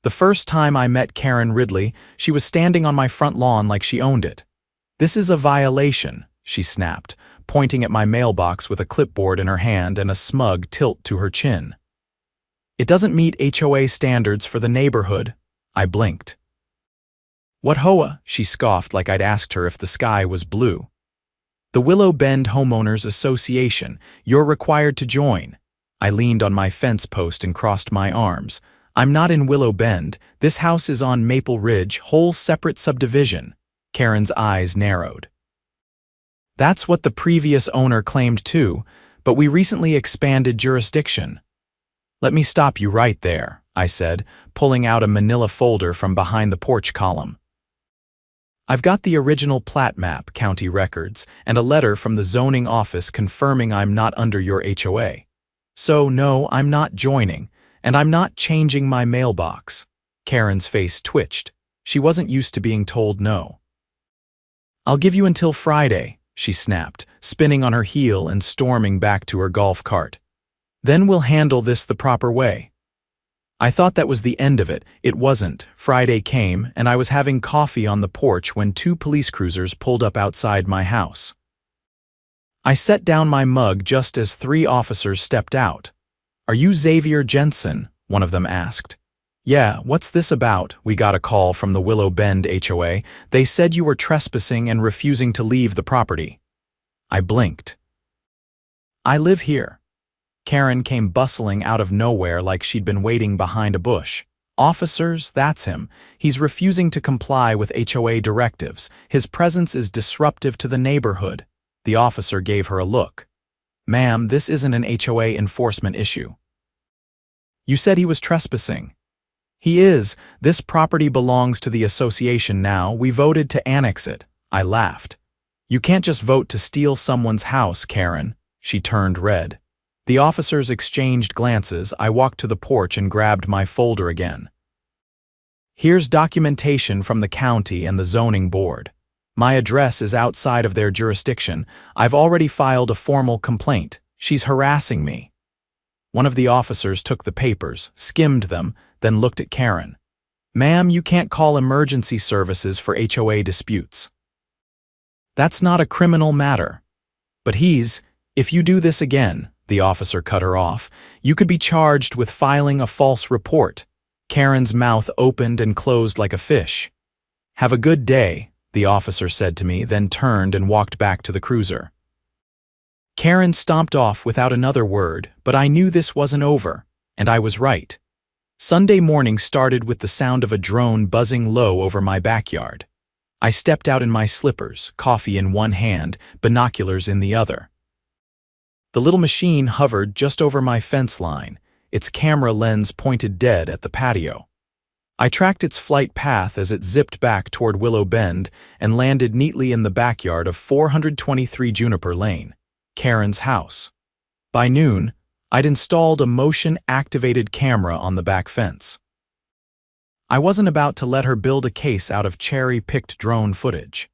The first time I met Karen Ridley, she was standing on my front lawn like she owned it. "This is a violation," she snapped, pointing at my mailbox with a clipboard in her hand and a smug tilt to her chin. "It doesn't meet HOA standards for the neighborhood." I blinked. "What HOA?" she scoffed like I'd asked her if the sky was blue. "The Willow Bend Homeowners Association. You're required to join." I leaned on my fence post and crossed my arms. "I'm not in Willow Bend. This house is on Maple Ridge, whole separate subdivision." Karen's eyes narrowed. "That's what the previous owner claimed too, but we recently expanded jurisdiction." "Let me stop you right there," I said, pulling out a manila folder from behind the porch column. "I've got the original plat map, county records, and a letter from the zoning office confirming I'm not under your HOA. So no, I'm not joining, and I'm not changing my mailbox." Karen's face twitched. She wasn't used to being told no. "I'll give you until Friday," she snapped, spinning on her heel and storming back to her golf cart. "Then we'll handle this the proper way." I thought that was the end of it. It wasn't. Friday came, and I was having coffee on the porch when 2 police cruisers pulled up outside my house. I set down my mug just as 3 officers stepped out. "Are you Xavier Jensen?" one of them asked. "Yeah, what's this about?" We got a call from the Willow Bend HOA. "They said you were trespassing and refusing to leave the property." I blinked. "I live here." Karen came bustling out of nowhere like she'd been waiting behind a bush. "Officers, that's him. He's refusing to comply with HOA directives. His presence is disruptive to the neighborhood." The officer gave her a look. "Ma'am, this isn't an HOA enforcement issue." "You said he was trespassing." "He is. This property belongs to the association now. We voted to annex it." I laughed. "You can't just vote to steal someone's house, Karen." She turned red. The officers exchanged glances. I walked to the porch and grabbed my folder again. "Here's documentation from the county and the zoning board. My address is outside of their jurisdiction. I've already filed a formal complaint. She's harassing me." One of the officers took the papers, skimmed them, then looked at Karen. "Ma'am, you can't call emergency services for HOA disputes. That's not a criminal matter." "But if you do this again," the officer cut her off, "you could be charged with filing a false report." Karen's mouth opened and closed like a fish. "Have a good day," the officer said to me, then turned and walked back to the cruiser. Karen stomped off without another word, but I knew this wasn't over, and I was right. Sunday morning started with the sound of a drone buzzing low over my backyard. I stepped out in my slippers, coffee in one hand, binoculars in the other. The little machine hovered just over my fence line, its camera lens pointed dead at the patio. I tracked its flight path as it zipped back toward Willow Bend and landed neatly in the backyard of 423 Juniper Lane, Karen's house. By noon, I'd installed a motion-activated camera on the back fence. I wasn't about to let her build a case out of cherry-picked drone footage.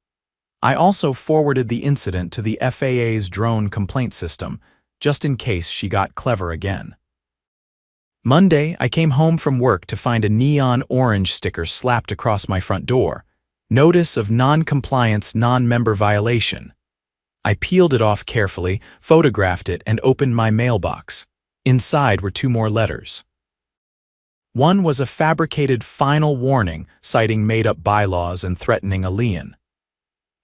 I also forwarded the incident to the FAA's drone complaint system, just in case she got clever again. Monday, I came home from work to find a neon orange sticker slapped across my front door. Notice of non-compliance, non-member violation. I peeled it off carefully, photographed it, and opened my mailbox. Inside were 2 more letters. One was a fabricated final warning citing made-up bylaws and threatening a lien.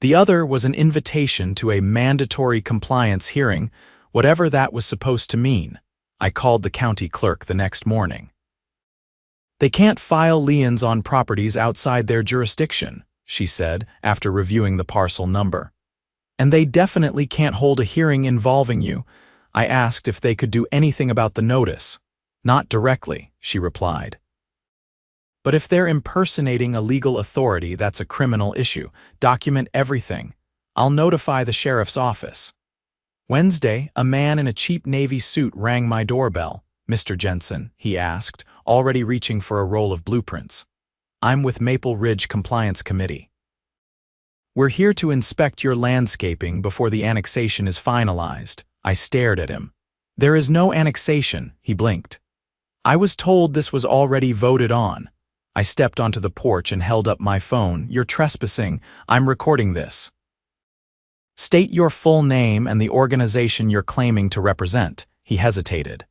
The other was an invitation to a mandatory compliance hearing, whatever that was supposed to mean. I called the county clerk the next morning. "They can't file liens on properties outside their jurisdiction," she said, after reviewing the parcel number. "And they definitely can't hold a hearing involving you." I asked if they could do anything about the notice. "Not directly," she replied. "But if they're impersonating a legal authority, that's a criminal issue. Document everything. I'll notify the sheriff's office." Wednesday, a man in a cheap navy suit rang my doorbell. "Mr. Jensen," he asked, already reaching for a roll of blueprints. "I'm with Maple Ridge Compliance Committee. We're here to inspect your landscaping before the annexation is finalized." I stared at him. "There is no annexation," he blinked. "I was told this was already voted on." I stepped onto the porch and held up my phone. "You're trespassing. I'm recording this. State your full name and the organization you're claiming to represent." He hesitated.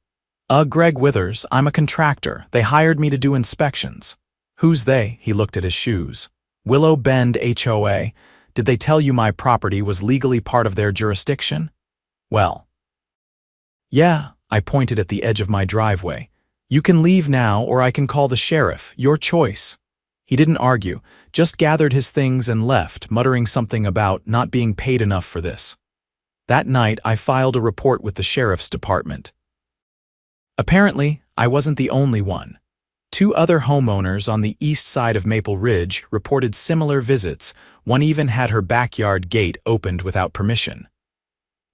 Greg Withers. I'm a contractor. They hired me to do inspections." "Who's they?" He looked at his shoes. "Willow Bend HOA. Did they tell you my property was legally part of their jurisdiction?" "Well, yeah," I pointed at the edge of my driveway. "You can leave now or I can call the sheriff. Your choice." He didn't argue, just gathered his things and left, muttering something about not being paid enough for this. That night, I filed a report with the sheriff's department. Apparently, I wasn't the only one. 2 other homeowners on the east side of Maple Ridge reported similar visits. One even had her backyard gate opened without permission.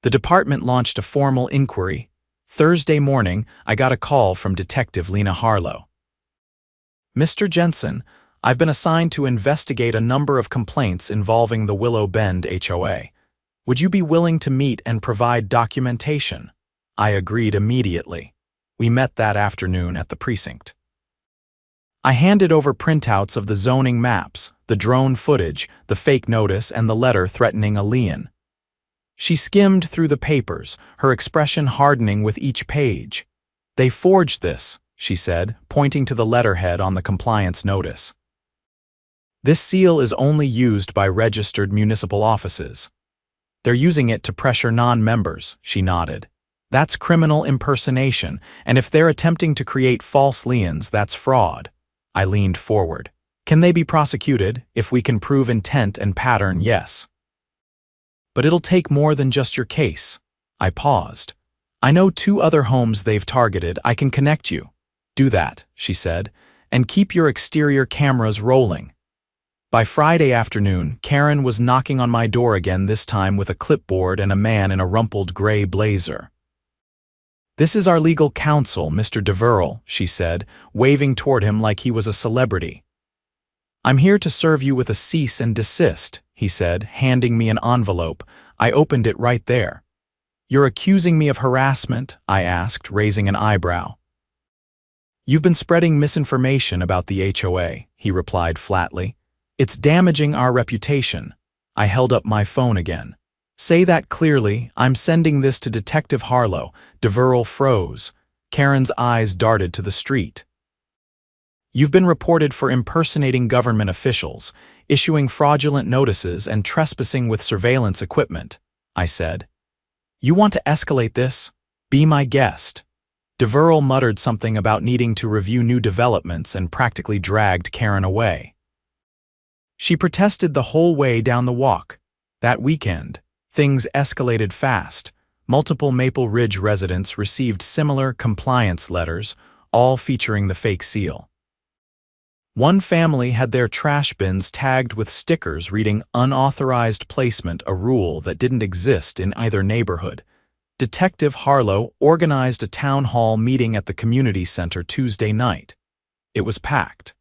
The department launched a formal inquiry. Thursday morning, I got a call from Detective Lena Harlow. "Mr. Jensen, I've been assigned to investigate a number of complaints involving the Willow Bend HOA. Would you be willing to meet and provide documentation?" I agreed immediately. We met that afternoon at the precinct. I handed over printouts of the zoning maps, the drone footage, the fake notice, and the letter threatening a lien. She skimmed through the papers, her expression hardening with each page. "They forged this," she said, pointing to the letterhead on the compliance notice. "This seal is only used by registered municipal offices. They're using it to pressure non-members," she nodded. "That's criminal impersonation, and if they're attempting to create false liens, that's fraud." I leaned forward. "Can they be prosecuted? If we can prove intent and pattern, yes. But it'll take more than just your case." I paused. "I know 2 other homes they've targeted. I can connect you." "Do that," she said, "and keep your exterior cameras rolling." By Friday afternoon, Karen was knocking on my door again, this time with a clipboard and a man in a rumpled gray blazer. "This is our legal counsel, Mr. Deverell," she said, waving toward him like he was a celebrity. "I'm here to serve you with a cease and desist," he said, handing me an envelope. I opened it right there. "You're accusing me of harassment?" I asked, raising an eyebrow. "You've been spreading misinformation about the HOA," he replied flatly. "It's damaging our reputation." I held up my phone again. "Say that clearly. I'm sending this to Detective Harlow." Deverell froze. Karen's eyes darted to the street. "You've been reported for impersonating government officials, issuing fraudulent notices, and trespassing with surveillance equipment," I said. "You want to escalate this? Be my guest." Deverell muttered something about needing to review new developments and practically dragged Karen away. She protested the whole way down the walk. That weekend, things escalated fast. Multiple Maple Ridge residents received similar compliance letters, all featuring the fake seal. One family had their trash bins tagged with stickers reading "Unauthorized placement," a rule that didn't exist in either neighborhood. Detective Harlow organized a town hall meeting at the community center Tuesday night. It was packed.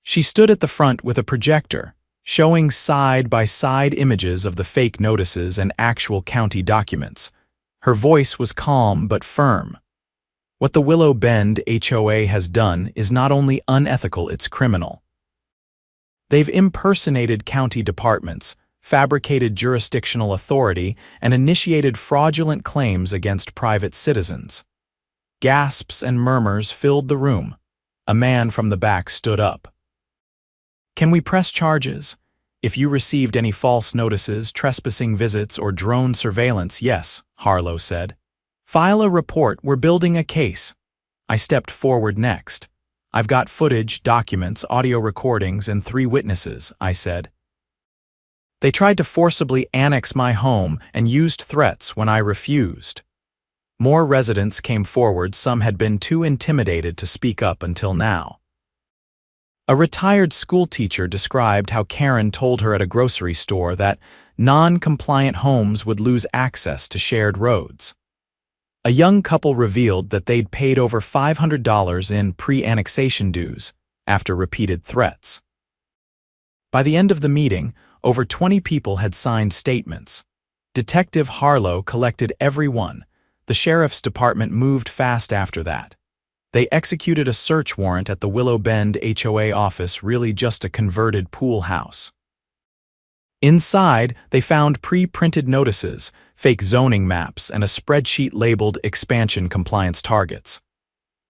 She stood at the front with a projector, showing side-by-side images of the fake notices and actual county documents. Her voice was calm but firm. "What the Willow Bend HOA has done is not only unethical, it's criminal. They've impersonated county departments, fabricated jurisdictional authority, and initiated fraudulent claims against private citizens." Gasps and murmurs filled the room. A man from the back stood up. "Can we press charges? If you received any false notices, trespassing visits, or drone surveillance, yes," Harlow said. "File a report. We're building a case." I stepped forward next. "I've got footage, documents, audio recordings, and 3 witnesses," I said. "They tried to forcibly annex my home and used threats when I refused." More residents came forward. Some had been too intimidated to speak up until now. A retired schoolteacher described how Karen told her at a grocery store that non-compliant homes would lose access to shared roads. A young couple revealed that they'd paid over $500 in pre-annexation dues after repeated threats. By the end of the meeting, over 20 people had signed statements. Detective Harlow collected every one. The sheriff's department moved fast after that. They executed a search warrant at the Willow Bend HOA office, really just a converted pool house. Inside, they found pre-printed notices, fake zoning maps, and a spreadsheet labeled expansion compliance targets.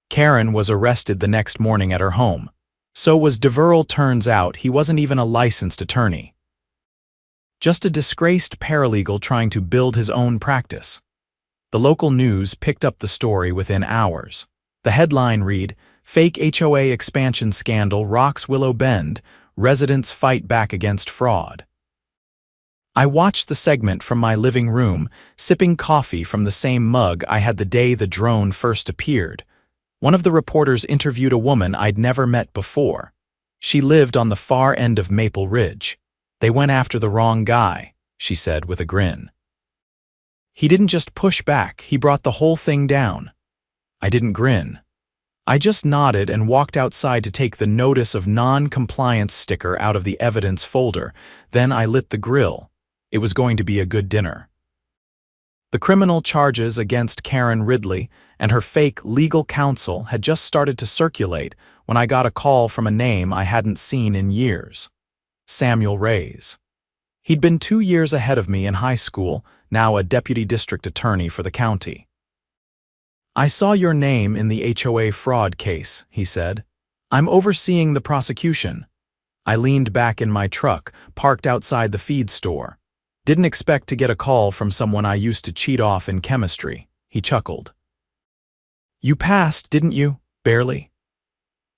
Karen was arrested the next morning at her home. So was DeVerl. Turns out he wasn't even a licensed attorney. Just a disgraced paralegal trying to build his own practice. The local news picked up the story within hours. The headline read, "Fake HOA expansion scandal rocks Willow Bend, residents fight back against fraud." I watched the segment from my living room, sipping coffee from the same mug I had the day the drone first appeared. One of the reporters interviewed a woman I'd never met before. She lived on the far end of Maple Ridge. "They went after the wrong guy," she said with a grin. "He didn't just push back, he brought the whole thing down." I didn't grin. I just nodded and walked outside to take the notice of non-compliance sticker out of the evidence folder. Then I lit the grill. It was going to be a good dinner. The criminal charges against Karen Ridley and her fake legal counsel had just started to circulate when I got a call from a name I hadn't seen in years. Samuel Reyes. He'd been 2 years ahead of me in high school, now a deputy district attorney for the county. "I saw your name in the HOA fraud case," he said. "I'm overseeing the prosecution." I leaned back in my truck, parked outside the feed store. "Didn't expect to get a call from someone I used to cheat off in chemistry," he chuckled. "You passed, didn't you? Barely."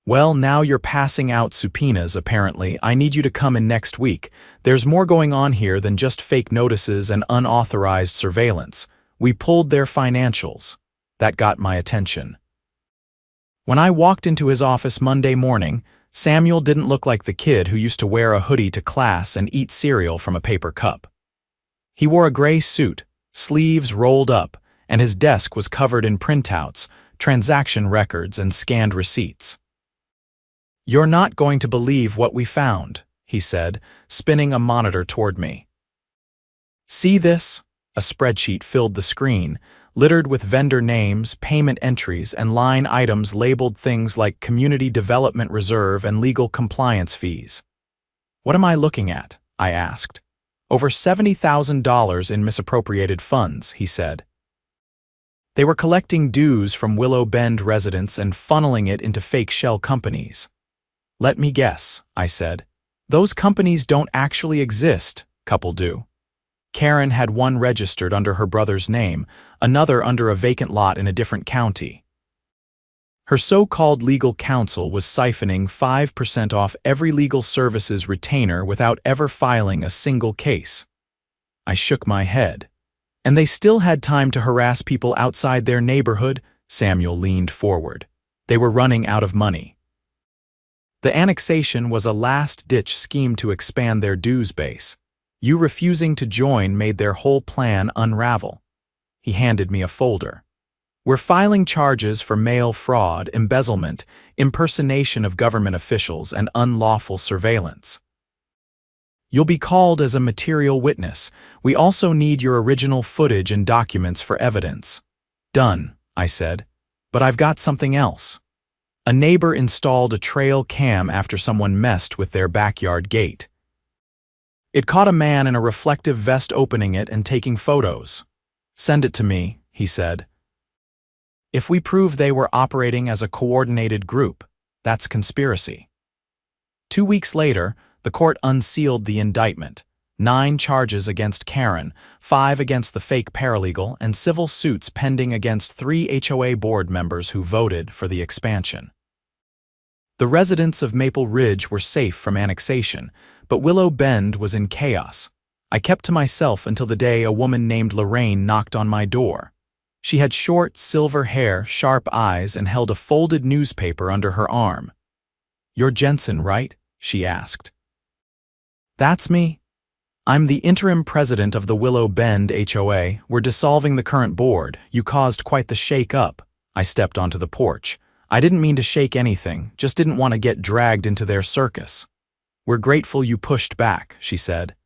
"Well, now you're passing out subpoenas, apparently. I need you to come in next week. There's more going on here than just fake notices and unauthorized surveillance. We pulled their financials." That got my attention. When I walked into his office Monday morning, Samuel didn't look like the kid who used to wear a hoodie to class and eat cereal from a paper cup. He wore a gray suit, sleeves rolled up, and his desk was covered in printouts, transaction records, and scanned receipts. "You're not going to believe what we found," he said, spinning a monitor toward me. "See this?" A spreadsheet filled the screen, littered with vendor names, payment entries, and line items labeled things like community development reserve and legal compliance fees. "What am I looking at?" I asked. "Over $70,000 in misappropriated funds," he said. "They were collecting dues from Willow Bend residents and funneling it into fake shell companies." "Let me guess," I said. "Those companies don't actually exist, couple do." Karen had one registered under her brother's name, another under a vacant lot in a different county. Her so-called legal counsel was siphoning 5% off every legal services retainer without ever filing a single case. I shook my head. "And they still had time to harass people outside their neighborhood?" Samuel leaned forward. "They were running out of money." "The annexation was a last-ditch scheme to expand their dues base. You refusing to join made their whole plan unravel." He handed me a folder. "We're filing charges for mail fraud, embezzlement, impersonation of government officials, and unlawful surveillance. You'll be called as a material witness. We also need your original footage and documents for evidence." "Done," I said. "But I've got something else." A neighbor installed a trail cam after someone messed with their backyard gate. It caught a man in a reflective vest opening it and taking photos. "Send it to me," he said. "If we prove they were operating as a coordinated group, that's conspiracy." 2 weeks later, the court unsealed the indictment. 9 charges against Karen, 5 against the fake paralegal, and civil suits pending against 3 HOA board members who voted for the expansion. The residents of Maple Ridge were safe from annexation, but Willow Bend was in chaos. I kept to myself until the day a woman named Lorraine knocked on my door. She had short, silver hair, sharp eyes, and held a folded newspaper under her arm. "You're Jensen, right?" she asked. "That's me. I'm the interim president of the Willow Bend HOA. We're dissolving the current board. You caused quite the shake-up." I stepped onto the porch. "I didn't mean to shake anything, just didn't want to get dragged into their circus." "We're grateful you pushed back," she said.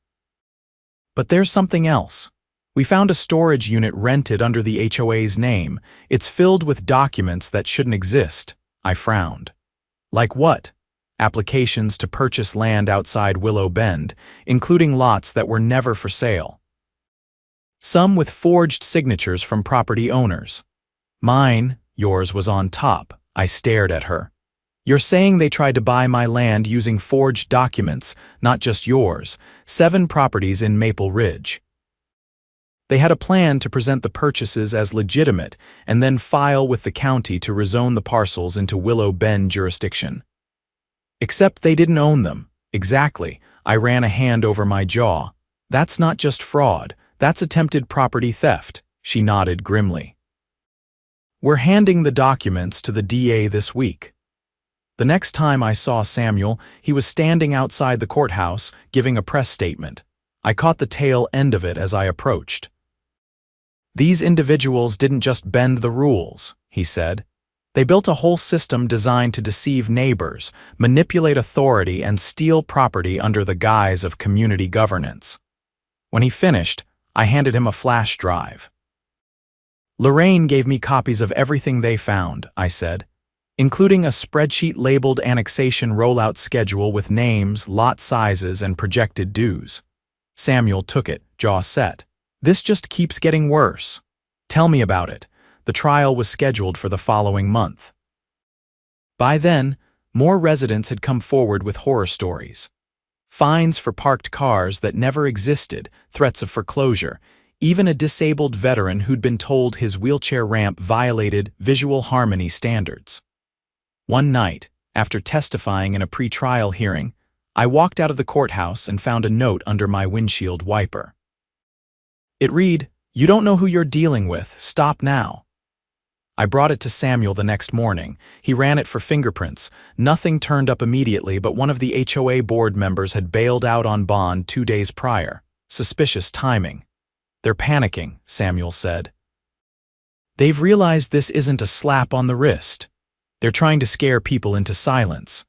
"But there's something else. We found a storage unit rented under the HOA's name. It's filled with documents that shouldn't exist. I frowned. Like what? Applications to purchase land outside Willow Bend, including lots that were never for sale. Some with forged signatures from property owners. Mine, yours was on top. I stared at her. You're saying they tried to buy my land using forged documents, not just yours, 7 properties in Maple Ridge. They had a plan to present the purchases as legitimate and then file with the county to rezone the parcels into Willow Bend jurisdiction. Except they didn't own them. Exactly. I ran a hand over my jaw. That's not just fraud, that's attempted property theft, she nodded grimly. We're handing the documents to the DA this week. The next time I saw Samuel, he was standing outside the courthouse, giving a press statement. I caught the tail end of it as I approached. These individuals didn't just bend the rules, he said. They built a whole system designed to deceive neighbors, manipulate authority, and steal property under the guise of community governance. When he finished, I handed him a flash drive. Lorraine gave me copies of everything they found, I said, including a spreadsheet labeled annexation rollout schedule with names, lot sizes, and projected dues. Samuel took it, jaw set. This just keeps getting worse. Tell me about it. The trial was scheduled for the following month. By then, more residents had come forward with horror stories. Fines for parked cars that never existed, threats of foreclosure, even a disabled veteran who'd been told his wheelchair ramp violated visual harmony standards. One night, after testifying in a pre-trial hearing, I walked out of the courthouse and found a note under my windshield wiper. It read, "You don't know who you're dealing with, stop now." I brought it to Samuel the next morning. He ran it for fingerprints. Nothing turned up immediately, but one of the HOA board members had bailed out on bond 2 days prior. Suspicious timing. They're panicking, Samuel said. They've realized this isn't a slap on the wrist. They're trying to scare people into silence.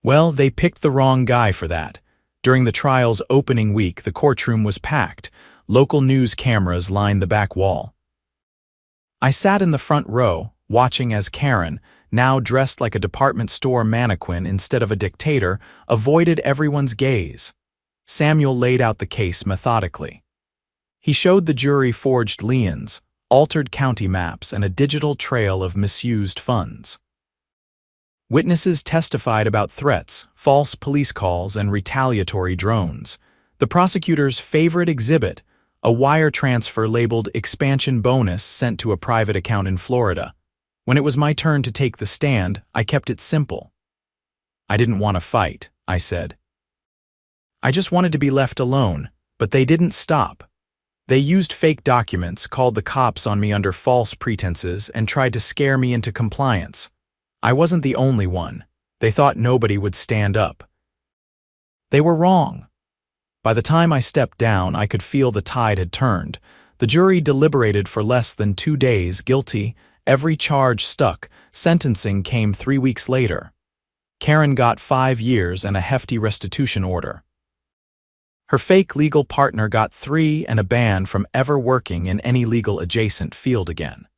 Well, they picked the wrong guy for that. During the trial's opening week, the courtroom was packed. Local news cameras lined the back wall. I sat in the front row, watching as Karen, now dressed like a department store mannequin instead of a dictator, avoided everyone's gaze. Samuel laid out the case methodically. He showed the jury forged liens, altered county maps, and a digital trail of misused funds. Witnesses testified about threats, false police calls, and retaliatory drones. The prosecutor's favorite exhibit, a wire transfer labeled expansion bonus sent to a private account in Florida. When it was my turn to take the stand, I kept it simple. I didn't want to fight, I said. I just wanted to be left alone, but they didn't stop. They used fake documents, called the cops on me under false pretenses, and tried to scare me into compliance. I wasn't the only one. They thought nobody would stand up. They were wrong. By the time I stepped down, I could feel the tide had turned. The jury deliberated for less than 2 days, guilty. Every charge stuck. Sentencing came 3 weeks later. Karen got 5 years and a hefty restitution order. Her fake legal partner got 3 and a ban from ever working in any legal adjacent field again.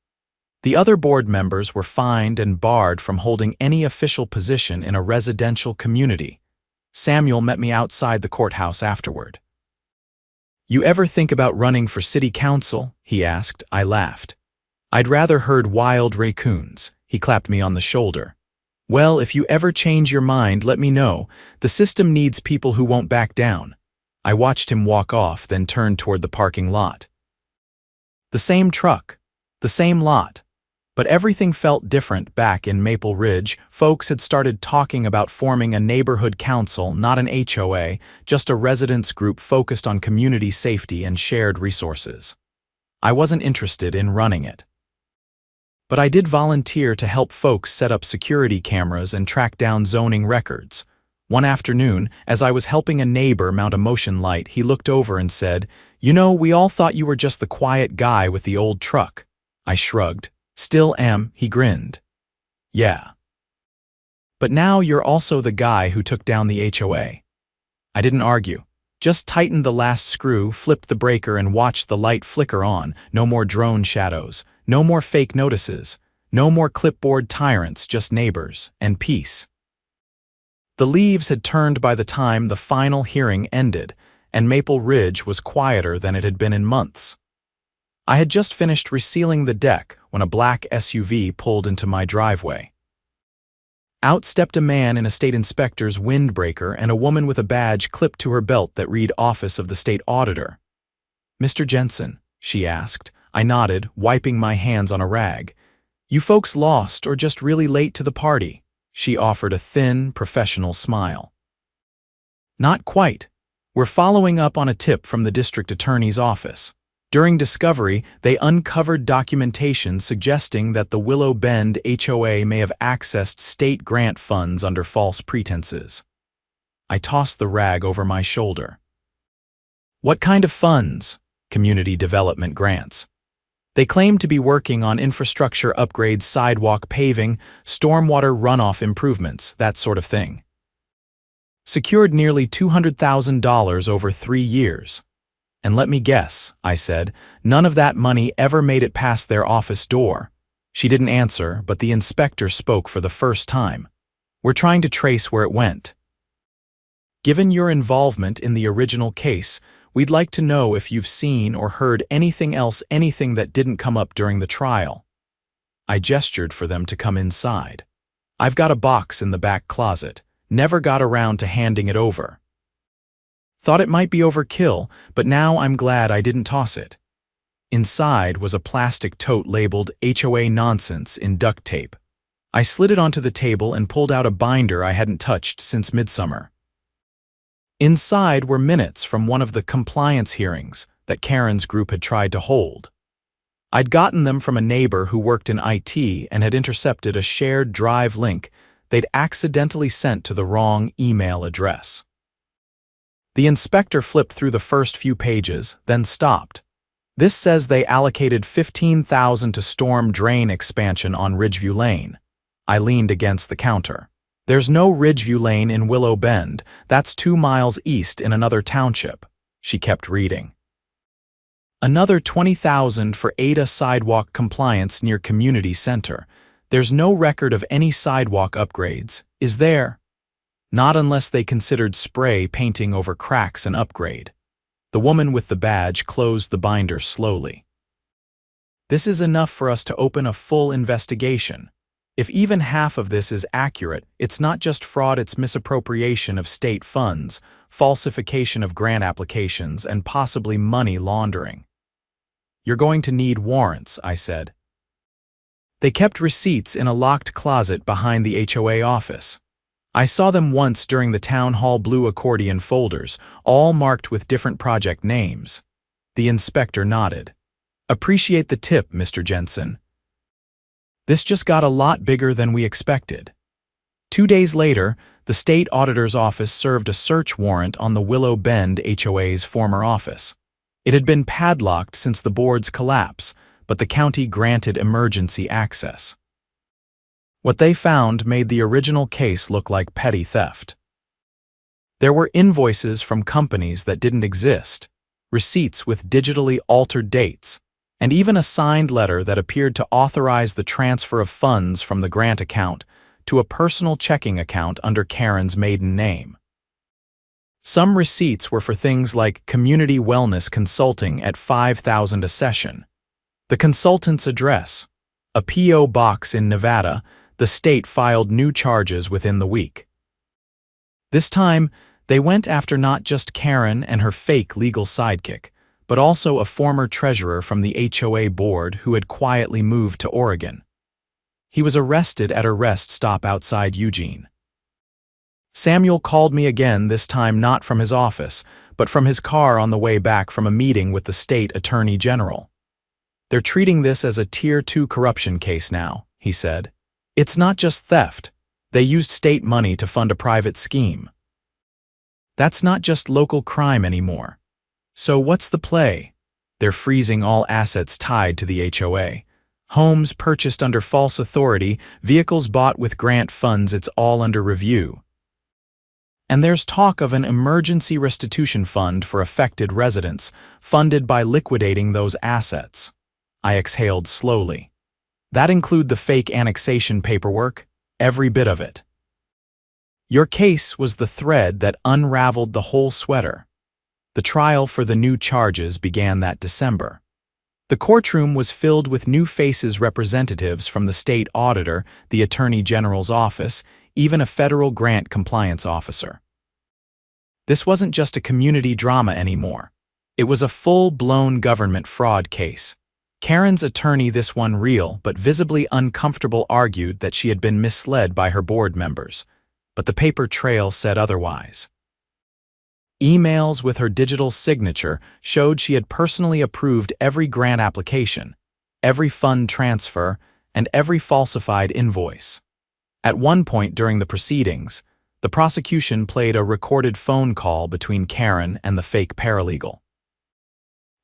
The other board members were fined and barred from holding any official position in a residential community. Samuel met me outside the courthouse afterward. "You ever think about running for city council?" he asked. I laughed. "I'd rather herd wild raccoons." He clapped me on the shoulder. "Well, if you ever change your mind, let me know. The system needs people who won't back down." I watched him walk off, then turned toward the parking lot. The same truck, the same lot. But everything felt different back in Maple Ridge. Folks had started talking about forming a neighborhood council, not an HOA, just a residents group focused on community safety and shared resources. I wasn't interested in running it. But I did volunteer to help folks set up security cameras and track down zoning records. One afternoon, as I was helping a neighbor mount a motion light, he looked over and said, "You know, we all thought you were just the quiet guy with the old truck." I shrugged. "Still am," he grinned. "Yeah. But now you're also the guy who took down the HOA." I didn't argue. Just tightened the last screw, flipped the breaker, and watched the light flicker on. No more drone shadows. No more fake notices. No more clipboard tyrants, just neighbors and peace. The leaves had turned by the time the final hearing ended, and Maple Ridge was quieter than it had been in months. I had just finished resealing the deck when a black SUV pulled into my driveway. Out stepped a man in a state inspector's windbreaker and a woman with a badge clipped to her belt that read Office of the State Auditor. "Mr. Jensen," she asked. I nodded, wiping my hands on a rag. "You folks lost or just really late to the party?" She offered a thin, professional smile. "Not quite. We're following up on a tip from the district attorney's office. During discovery, they uncovered documentation suggesting that the Willow Bend HOA may have accessed state grant funds under false pretenses." I tossed the rag over my shoulder. "What kind of funds?" "Community development grants. They claim to be working on infrastructure upgrades, sidewalk paving, stormwater runoff improvements, that sort of thing. Secured nearly $200,000 over 3 years. And let me guess," I said, "none of that money ever made it past their office door." She didn't answer, but the inspector spoke for the first time. "We're trying to trace where it went. Given your involvement in the original case, we'd like to know if you've seen or heard anything else, anything that didn't come up during the trial." I gestured for them to come inside. "I've got a box in the back closet. Never got around to handing it over. Thought it might be overkill, but now I'm glad I didn't toss it." Inside was a plastic tote labeled HOA Nonsense in duct tape. I slid it onto the table and pulled out a binder I hadn't touched since midsummer. Inside were minutes from one of the compliance hearings that Karen's group had tried to hold. I'd gotten them from a neighbor who worked in IT and had intercepted a shared drive link they'd accidentally sent to the wrong email address. The inspector flipped through the first few pages, then stopped. "This says they allocated $15,000 to storm drain expansion on Ridgeview Lane." I leaned against the counter. "There's no Ridgeview Lane in Willow Bend. That's 2 miles east in another township." She kept reading. "Another $20,000 for Ada sidewalk compliance near Community Center. There's no record of any sidewalk upgrades, is there? Not unless they considered spray painting over cracks an upgrade." The woman with the badge closed the binder slowly. "This is enough for us to open a full investigation. If even half of this is accurate, it's not just fraud, it's misappropriation of state funds, falsification of grant applications, and possibly money laundering." "You're going to need warrants," I said. They kept receipts in a locked closet behind the HOA office. I saw them once during the town hall blue accordion folders, all marked with different project names. The inspector nodded. "Appreciate the tip, Mr. Jensen. This just got a lot bigger than we expected." 2 days later, the state auditor's office served a search warrant on the Willow Bend HOA's former office. It had been padlocked since the board's collapse, but the county granted emergency access. What they found made the original case look like petty theft. There were invoices from companies that didn't exist, receipts with digitally altered dates, and even a signed letter that appeared to authorize the transfer of funds from the grant account to a personal checking account under Karen's maiden name. Some receipts were for things like community wellness consulting at $5,000 a session, the consultant's address, a P.O. box in Nevada. The state filed new charges within the week. This time, they went after not just Karen and her fake legal sidekick, but also a former treasurer from the HOA board who had quietly moved to Oregon. He was arrested at a rest stop outside Eugene. Samuel called me again, this time not from his office, but from his car on the way back from a meeting with the state attorney general. "They're treating this as a Tier 2 corruption case now," he said. "It's not just theft. They used state money to fund a private scheme. That's not just local crime anymore. So what's the play? They're freezing all assets tied to the HOA. Homes purchased under false authority, vehicles bought with grant funds, it's all under review." And there's talk of an emergency restitution fund for affected residents, funded by liquidating those assets. I exhaled slowly. That include the fake annexation paperwork, every bit of it. Your case was the thread that unraveled the whole sweater. The trial for the new charges began that December. The courtroom was filled with new faces, representatives from the state auditor, the Attorney General's office, even a federal grant compliance officer. This wasn't just a community drama anymore. It was a full-blown government fraud case. Karen's attorney, this one real but visibly uncomfortable, argued that she had been misled by her board members, but the paper trail said otherwise. Emails with her digital signature showed she had personally approved every grant application, every fund transfer, and every falsified invoice. At one point during the proceedings, the prosecution played a recorded phone call between Karen and the fake paralegal.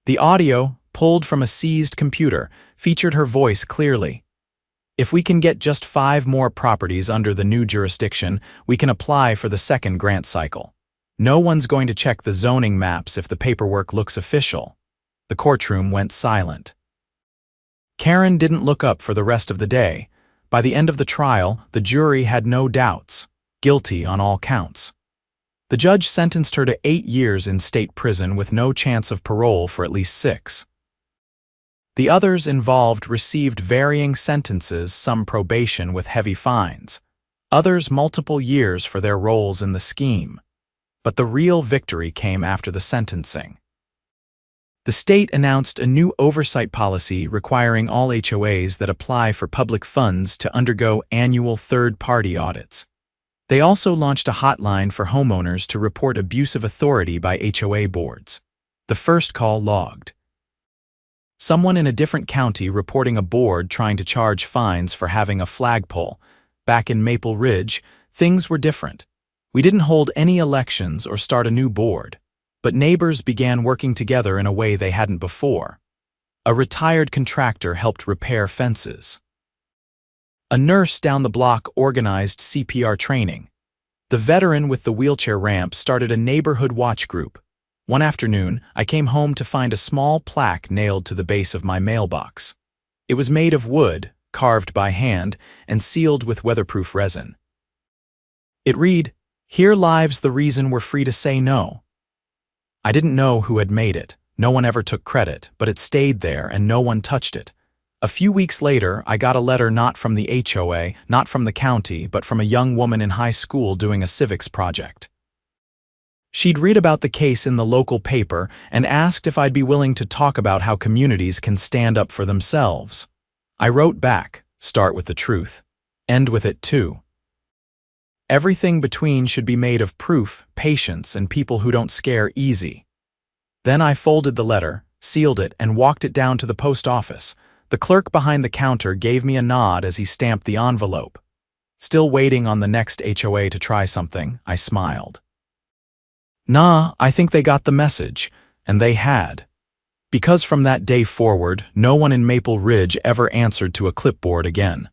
The audio, pulled from a seized computer, featured her voice clearly. "If we can get just 5 more properties under the new jurisdiction, we can apply for the second grant cycle. No one's going to check the zoning maps if the paperwork looks official." The courtroom went silent. Karen didn't look up for the rest of the day. By the end of the trial, the jury had no doubts, guilty on all counts. The judge sentenced her to 8 years in state prison with no chance of parole for at least 6. The others involved received varying sentences, some probation with heavy fines, others multiple years for their roles in the scheme. But the real victory came after the sentencing. The state announced a new oversight policy requiring all HOAs that apply for public funds to undergo annual third-party audits. They also launched a hotline for homeowners to report abuse of authority by HOA boards. The first call logged. Someone in a different county reporting a board trying to charge fines for having a flagpole. Back in Maple Ridge, things were different. We didn't hold any elections or start a new board, but neighbors began working together in a way they hadn't before. A retired contractor helped repair fences. A nurse down the block organized CPR training. The veteran with the wheelchair ramp started a neighborhood watch group. One afternoon, I came home to find a small plaque nailed to the base of my mailbox. It was made of wood, carved by hand, and sealed with weatherproof resin. It read, "Here lives the reason we're free to say no." I didn't know who had made it. No one ever took credit, but it stayed there and no one touched it. A few weeks later, I got a letter not from the HOA, not from the county, but from a young woman in high school doing a civics project. She'd read about the case in the local paper and asked if I'd be willing to talk about how communities can stand up for themselves. I wrote back, "Start with the truth. End with it too. Everything between should be made of proof, patience, and people who don't scare easy." Then I folded the letter, sealed it, and walked it down to the post office. The clerk behind the counter gave me a nod as he stamped the envelope. Still waiting on the next HOA to try something, I smiled. Nah, I think they got the message, and they had. Because from that day forward, no one in Maple Ridge ever answered to a clipboard again.